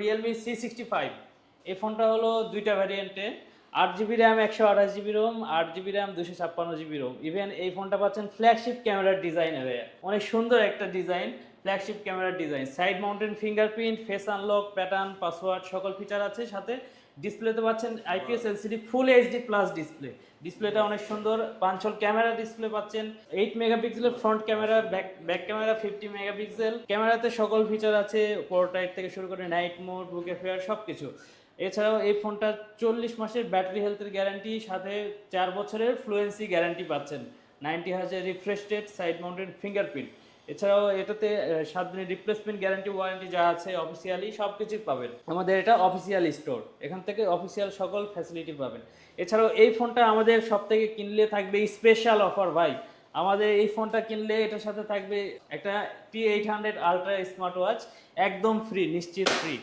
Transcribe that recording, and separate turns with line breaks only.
Realme C65 এই ফোনটা হলো দুইটা ভ্যারিয়েন্টে, 8 GB RAM, 128 GB ROM, 8 GB RAM, 256 GB ROM. Even এই ফোনটা পাচ্ছেন ফ্ল্যাগশিপ ক্যামেরার ডিজাইনে, অনেক সুন্দর একটা ডিজাইন, ফ্ল্যাগশিপ ক্যামেরার design, side mountain fingerprint, face unlock, pattern, password সকল ফিচার আছে। সাথে ডিসপ্লেতে পাচ্ছেন IPS LCD full HD plus display. ডিসপ্লেটা অনেক সুন্দর, পাঁচল ক্যামেরা ডিসপ্লে পাচ্ছেন, 8 মেগাপিক্সেলের front camera, back camera 50 megapixel. ক্যামেরাতে সকল ফিচার আছে, পোর্ট্রেট থেকে শুরু করে নাইট মোড, বুকে ফেয়ার সব কিছু। এছাড়াও এই ফোনটা 40 মাসের ব্যাটারি হেলথের গ্যারান্টি, সাথে 4 বছরের ফ্লুয়েন্সি গ্যারান্টি পাচ্ছেন, 90 hertz refresh rate, side mounted fingerprint. এছাড়াও এটাতে 7 দিনের রিপ্লেসমেন্ট গ্যারান্টি, ওয়ারেন্টি যা আছে অফিসিয়ালি সব কিছুই পাবেন। আমাদের এটা অফিসিয়াল স্টোর, এখান থেকে অফিসিয়াল সকল ফ্যাসিলিটি পাবেন। এছাড়াও এই ফোনটা আমাদের সব থেকে কিনলে থাকবে স্পেশাল অফার ভাই। আমাদের এই ফোনটা কিনলে এটার সাথে থাকবে একটা T800 আলট্রা স্মার্ট ওয়াচ, একদম ফ্রি, নিশ্চিত ফ্রি।